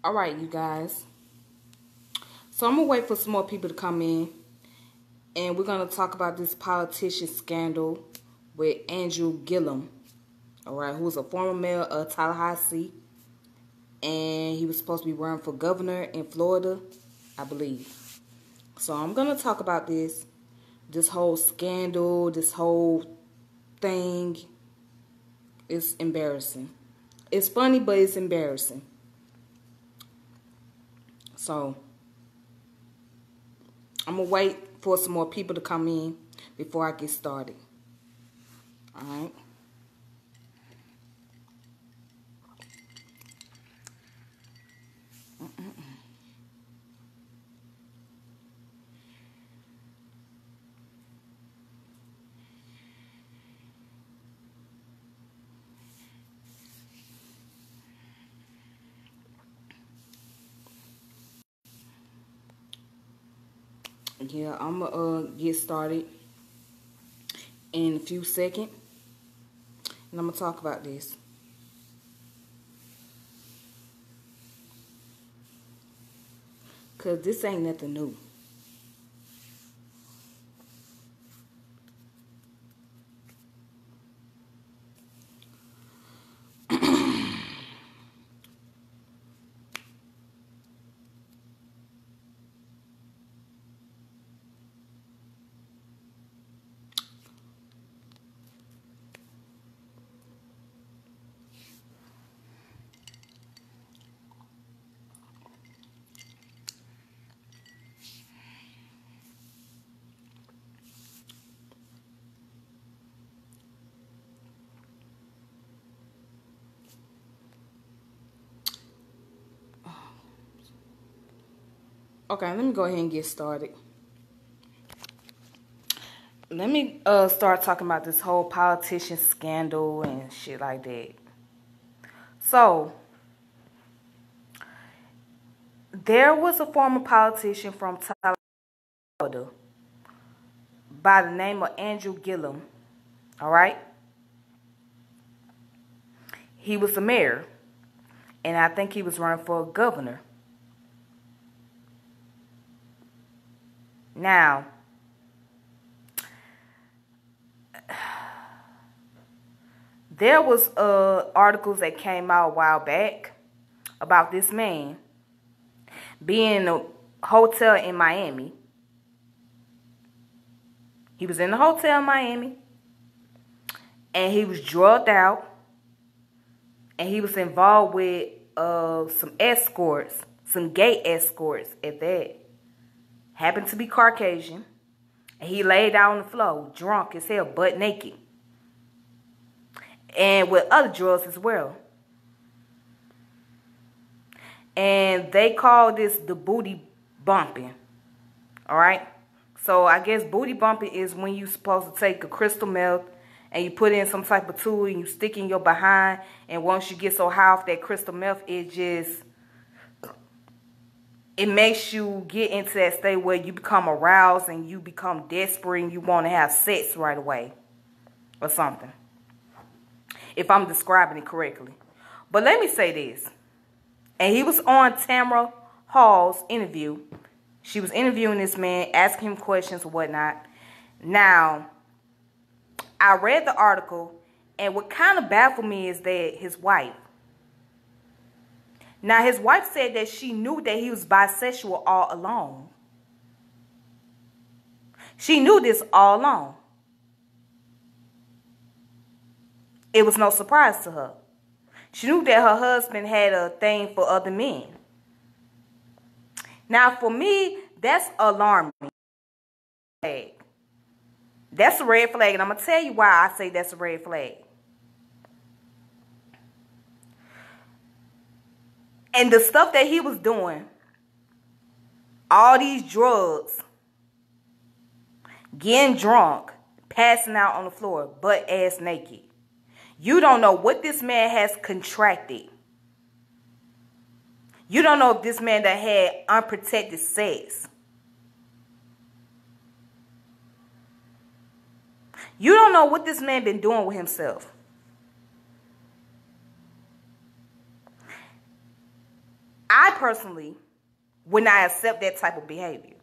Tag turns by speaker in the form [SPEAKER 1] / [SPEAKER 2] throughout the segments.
[SPEAKER 1] All right, you guys. So I'm going to wait for some more people to come in. And we're going to talk about this politician scandal with Andrew Gillium. All right, who was a former mayor of Tallahassee. And he was supposed to be running for governor in Florida, I believe. So I'm going to talk about this whole scandal, this whole thing. It's embarrassing. It's funny, but it's embarrassing. So I'm going to wait for some more people to come in before I get started. All right. Yeah, I'm going to get started in a few seconds. And I'm going to talk about this. Because this ain't nothing new. Okay, let me go ahead and get started. Let me start talking about this whole politician scandal and shit like that. So, there was a former politician from Florida by the name of Andrew Gillium. All right? He was the mayor, and I think he was running for governor. Now, there was articles that came out a while back about this man being in a hotel in Miami. He was in the hotel in Miami, and he was drugged out, and he was involved with some escorts, some gay escorts at that. Happened to be Caucasian, and he laid out on the floor, drunk as hell, butt naked, and with other drugs as well. And they call this the booty bumping. All right? So I guess booty bumping is when you're supposed to take a crystal meth and you put in some type of tool and you stick in your behind. And once you get so high off that crystal meth, it makes you get into that state where you become aroused and you become desperate and you want to have sex right away or something. If I'm describing it correctly. But let me say this. And he was on Tamara Hall's interview. She was interviewing this man, asking him questions and whatnot. Now, I read the article, and what kind of baffled me is that his wife. Now, his wife said that she knew that he was bisexual all along. She knew this all along. It was no surprise to her. She knew that her husband had a thing for other men. Now, for me, that's alarming. That's a red flag, and I'm going to tell you why I say that's a red flag. And the stuff that he was doing, all these drugs, getting drunk, passing out on the floor, butt ass naked. You don't know what this man has contracted. You don't know if this man that had unprotected sex. You don't know what this man been doing with himself. I personally would not accept that type of behavior.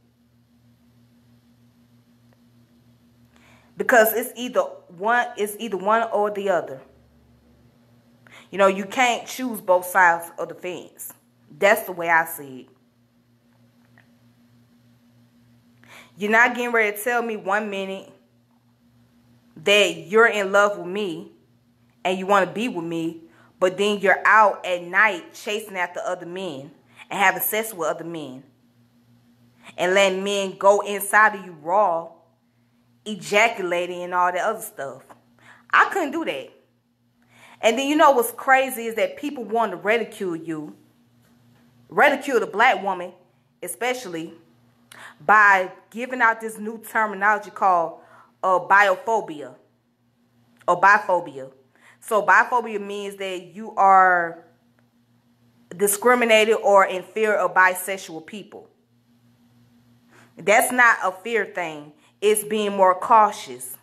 [SPEAKER 1] Because it's either one or the other. You know, you can't choose both sides of the fence. That's the way I see it. You're not getting ready to tell me 1 minute that you're in love with me and you want to be with me, but then you're out at night chasing after other men and having sex with other men and letting men go inside of you raw, ejaculating and all that other stuff. I couldn't do that. And then you know what's crazy is that people want to ridicule you, ridicule the black woman especially, by giving out this new terminology called biophobia or biphobia. So biphobia means that you are discriminated or in fear of bisexual people. That's not a fear thing. It's being more cautious.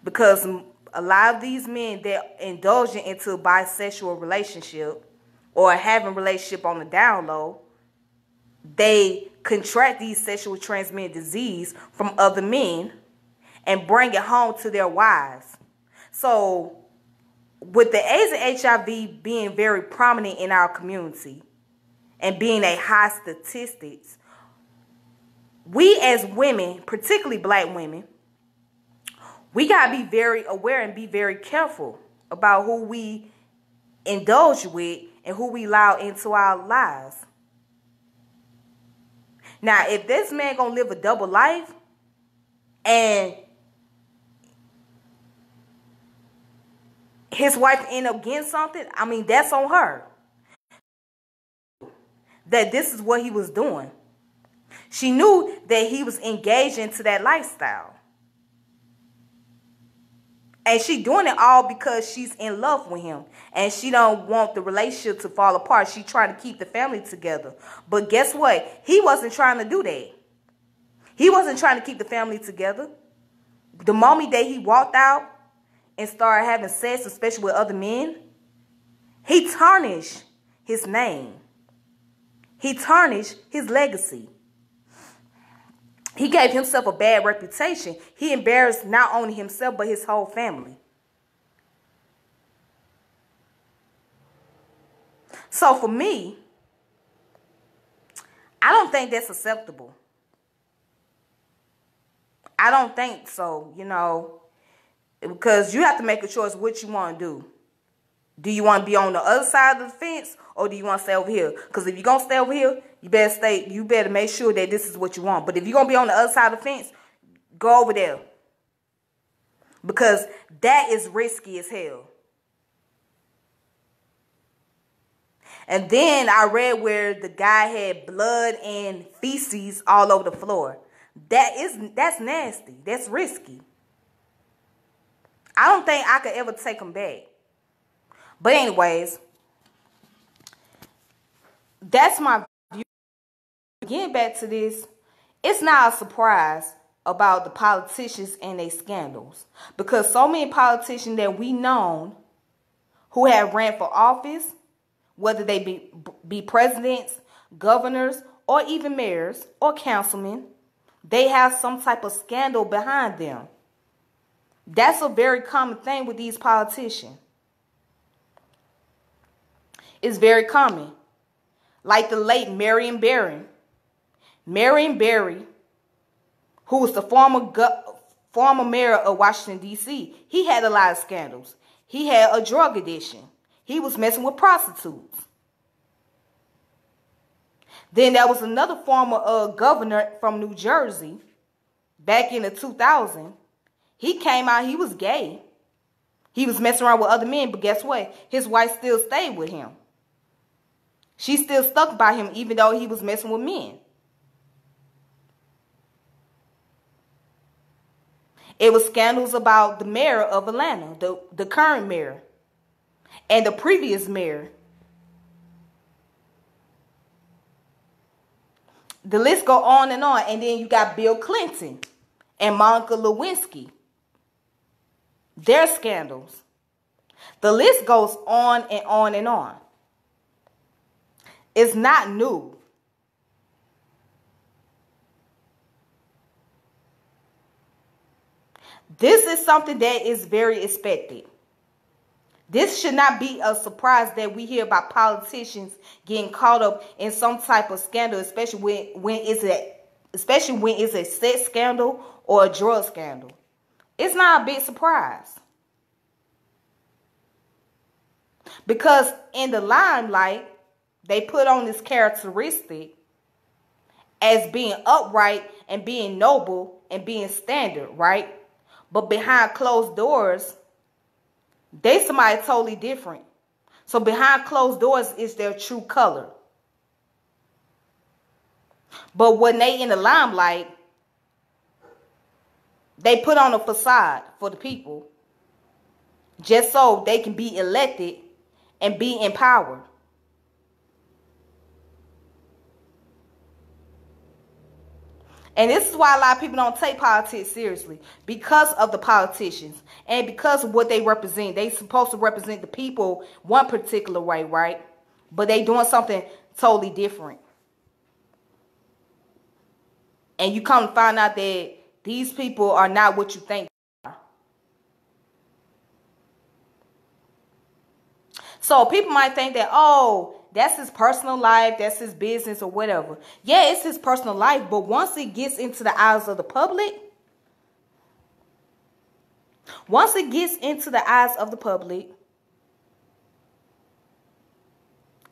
[SPEAKER 1] Because a lot of these men that indulge into a bisexual relationship or having a relationship on the down low, they contract these sexually transmitted disease from other men and bring it home to their wives. So with the AIDS and HIV being very prominent in our community and being a high statistics, we as women, particularly black women, we got to be very aware and be very careful about who we indulge with and who we allow into our lives. Now, if this man going to live a double life and his wife end up getting something, I mean, that's on her. That this is what he was doing. She knew that he was engaged into that lifestyle. And she doing it all because she's in love with him. And she don't want the relationship to fall apart. She trying to keep the family together. But guess what? He wasn't trying to do that. He wasn't trying to keep the family together. The moment that he walked out and started having sex, especially with other men, he tarnished his name. He tarnished his legacy. He gave himself a bad reputation. He embarrassed not only himself, but his whole family. So for me, I don't think that's acceptable. I don't think so, you know, because you have to make a choice what you want to do. Do you want to be on the other side of the fence or do you want to stay over here? Because if you're going to stay over here, you better make sure that this is what you want. But if you're going to be on the other side of the fence, go over there. Because that is risky as hell. And then I read where the guy had blood and feces all over the floor. That's nasty. That's risky. I don't think I could ever take him back. But anyways, that's my view. Getting back to this, it's not a surprise about the politicians and their scandals. Because so many politicians that we known who have ran for office, whether they be presidents, governors, or even mayors or councilmen, they have some type of scandal behind them. That's a very common thing with these politicians. It's very common. Like the late Marion Barry. Marion Barry, who was the former mayor of Washington, D.C., he had a lot of scandals. He had a drug addiction. He was messing with prostitutes. Then there was another former governor from New Jersey back in the 2000s. He came out, he was gay. He was messing around with other men, but guess what? His wife still stayed with him. She still stuck by him even though he was messing with men. It was scandals about the mayor of Atlanta, the current mayor, and the previous mayor. The list go on. And then you got Bill Clinton and Monica Lewinsky. Their scandals. The list goes on and on and on. It's not new. This is something that is very expected. This should not be a surprise that we hear about politicians getting caught up in some type of scandal, especially when it's a sex scandal or a drug scandal. It's not a big surprise. Because in the limelight, they put on this characteristic as being upright and being noble and being standard, right? But behind closed doors, they somebody totally different. So behind closed doors is their true color. But when they in the limelight, they put on a facade for the people just so they can be elected and be empowered. And this is why a lot of people don't take politics seriously, because of the politicians and because of what they represent. They supposed to represent the people one particular way, right? But they doing something totally different. And you come to find out that these people are not what you think they are. So people might think that, oh, that's his personal life, that's his business or whatever. Yeah, it's his personal life, but once it gets into the eyes of the public,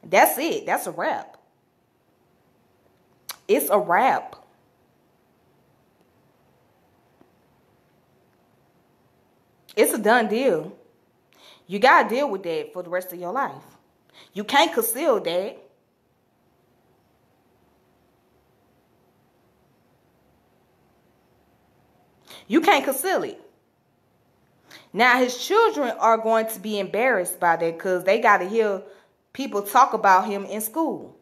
[SPEAKER 1] that's it. That's a wrap. It's a wrap. It's a done deal. You got to deal with that for the rest of your life. You can't conceal that. You can't conceal it. Now, his children are going to be embarrassed by that because they got to hear people talk about him in school.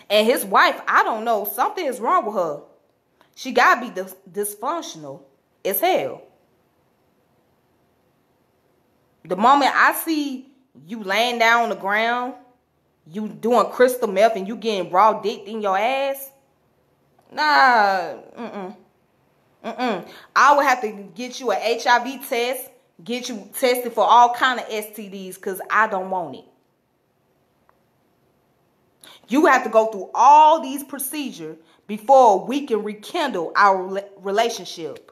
[SPEAKER 1] And his wife, I don't know, something is wrong with her. She got to be dysfunctional as hell. The moment I see you laying down on the ground, you doing crystal meth and you getting raw dick in your ass, nah, I would have to get you an HIV test, get you tested for all kind of STDs because I don't want it. You have to go through all these procedures before we can rekindle our relationship.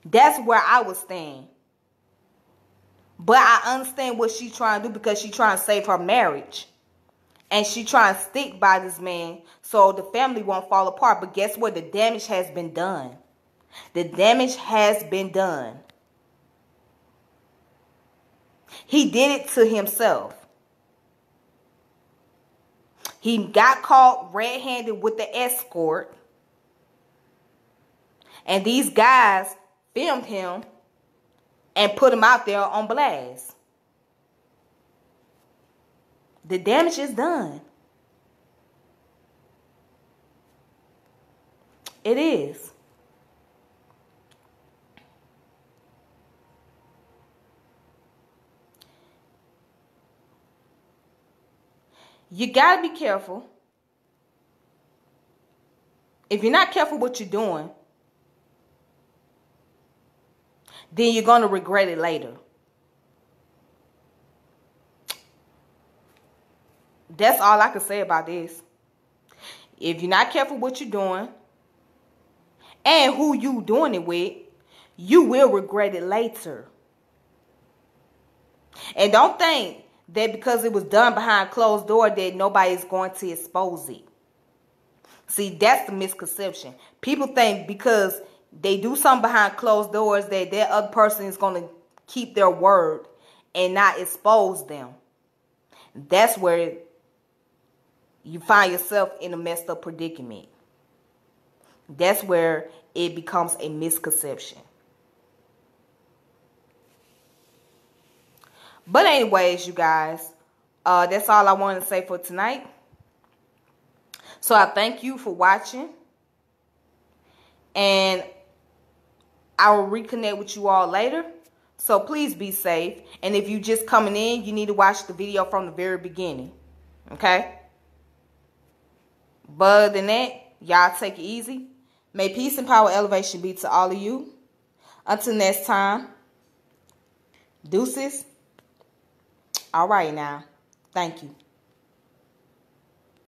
[SPEAKER 1] That's where I would stand. But I understand what she's trying to do because she's trying to save her marriage. And she's trying to stick by this man so the family won't fall apart. But guess what? The damage has been done. The damage has been done. He did it to himself. He got caught red-handed with the escort. And these guys filmed him and put him out there on blast. The damage is done. It is. You got to be careful. If you're not careful what you're doing, then you're going to regret it later. That's all I can say about this. If you're not careful what you're doing and who you doing it with, you will regret it later. And don't think that because it was done behind closed door that nobody's going to expose it. See, that's the misconception. People think because they do something behind closed doors that that other person is going to keep their word and not expose them. That's where you find yourself in a messed up predicament. That's where it becomes a misconception. But anyways, you guys, that's all I wanted to say for tonight. So I thank you for watching. And I will reconnect with you all later. So please be safe. And if you just coming in, you need to watch the video from the very beginning. Okay? But other than that, y'all take it easy. May peace and power elevation be to all of you. Until next time, deuces. All right now. Thank you.